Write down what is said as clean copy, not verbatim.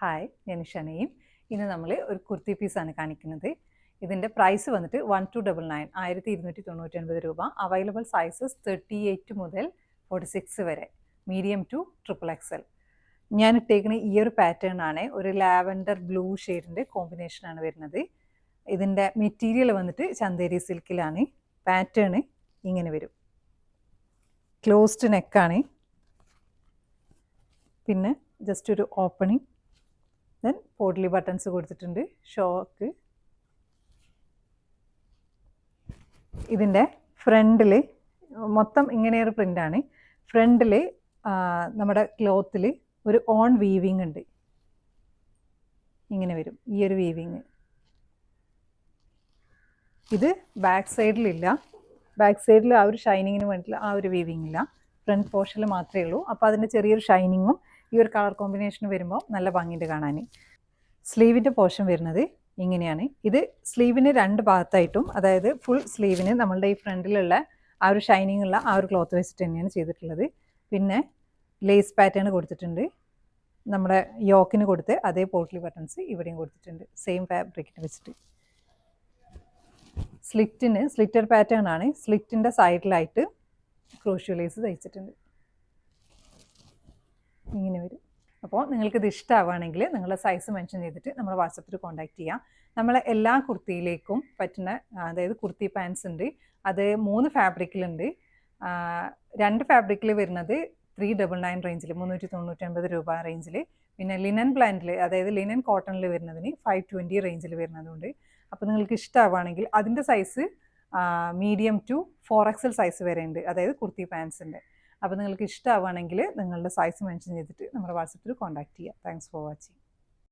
Hi, ഞാൻ ഷനയും. ഇന്ന് നമ്മൾ ഒരു കുർത്തി പീസാണ് കാണിക്കുന്നത്. ഇതിൻ്റെ പ്രൈസ് വന്നിട്ട് 1299 1299 രൂപ. അവൈലബിൾ സൈസസ് 38 മുതൽ 46 വരെ, മീഡിയം ടു XXL. ഞാൻ ഇട്ടേക്കുന്ന ഈ ഒരു പാറ്റേൺ ആണ്, ഒരു ലാവൻഡർ ബ്ലൂ ഷെയ്ഡിൻ്റെ കോമ്പിനേഷനാണ് വരുന്നത്. ഇതിൻ്റെ മെറ്റീരിയൽ വന്നിട്ട് ചന്തേരി സിൽക്കിലാണ്. പാറ്റേൺ ഇങ്ങനെ വരും. ക്ലോസ്ഡ് നെക്കാണ്, പിന്നെ ജസ്റ്റ് ഒരു ഓപ്പണിങ്, ദെൻ പോട്ട്ലി ബട്ടൺസ് കൊടുത്തിട്ടുണ്ട്, ഷോക്ക്. ഇതിൻ്റെ ഫ്രണ്ടിൽ മൊത്തം ഇങ്ങനെയൊരു പ്രിൻ്റാണ്. ഫ്രണ്ടിൽ നമ്മുടെ ക്ലോത്തിൽ ഒരു ഓൺ വീവിങ് ഉണ്ട്, ഇങ്ങനെ വരും ഈ ഒരു വീവിങ്. ഇത് ബാക്ക് സൈഡിലില്ല, ബാക്ക് സൈഡിൽ ആ ഒരു ഷൈനിങ്ങിന് വേണ്ടിയിട്ടുള്ള ആ ഒരു വീവിങ് ഇല്ല, ഫ്രണ്ട് പോർഷനിൽ മാത്രമേ ഉള്ളൂ. അപ്പോൾ അതിൻ്റെ ചെറിയൊരു ഷൈനിങ്ങും ഈ ഒരു കളർ കോമ്പിനേഷൻ വരുമ്പോൾ നല്ല ഭംഗിയുണ്ട് കാണാൻ. സ്ലീവിൻ്റെ പോർഷൻ വരുന്നത് ഇങ്ങനെയാണ്. ഇത് സ്ലീവിന് രണ്ട് ഭാഗത്തായിട്ടും, അതായത് ഫുൾ സ്ലീവിന് നമ്മളുടെ ഈ ഫ്രണ്ടിലുള്ള ആ ഒരു ഷൈനിങ് ഉള്ള ആ ഒരു ക്ലോത്ത് വെച്ചിട്ട് തന്നെയാണ് ചെയ്തിട്ടുള്ളത്. പിന്നെ ലേസ് പാറ്റേൺ കൊടുത്തിട്ടുണ്ട്, നമ്മുടെ യോക്കിന് കൊടുത്ത് അതേ പോട്ട്ലി ബട്ടൺസ് ഇവിടെയും കൊടുത്തിട്ടുണ്ട്, സെയിം ഫാബ്രിക്കിന് വെച്ചിട്ട്. സ്ലിറ്റർ പാറ്റേൺ ആണ്. സ്ലിറ്റിൻ്റെ സൈഡിലായിട്ട് ക്രോഷ്യോ ലേസ് തയ്ച്ചിട്ടുണ്ട്, ഇങ്ങനെ വരും. അപ്പോൾ നിങ്ങൾക്കിത് ഇഷ്ടമാവുകയാണെങ്കിൽ നിങ്ങളുടെ സൈസ് മെൻഷൻ ചെയ്തിട്ട് നമ്മൾ വാട്സപ്പിൽ കോൺടാക്റ്റ് ചെയ്യാം. നമ്മളെ എല്ലാ കുർത്തിയിലേക്കും പറ്റുന്ന, അതായത് കുർത്തി പാൻസ് ഉണ്ട്, അത് 3 ഫാബ്രിക്കിലുണ്ട്. 2 ഫാബ്രിക്കിൽ വരുന്നത് 399 റേഞ്ചിൽ, 399 രൂപ റേഞ്ചിൽ. പിന്നെ ലിനൻ ബ്ലാൻഡിൽ, അതായത് ലിനൻ കോട്ടണിൽ വരുന്നതിന് 520 റേഞ്ചിൽ വരുന്നതുകൊണ്ട്. അപ്പോൾ നിങ്ങൾക്ക് ഇഷ്ടമാവുകയാണെങ്കിൽ അതിൻ്റെ size medium to 4XL size വരെ ഉണ്ട്, അതായത് കുർത്തി പാൻസിൻ്റെ. അപ്പോൾ നിങ്ങൾക്ക് ഇഷ്ടമാവുകയാണെങ്കിൽ നിങ്ങളുടെ സൈസ് മെൻഷൻ ചെയ്തിട്ട് നമ്മുടെ വാട്സപ്പിൽ കോൺടാക്റ്റ് ചെയ്യുക. Thanks for watching.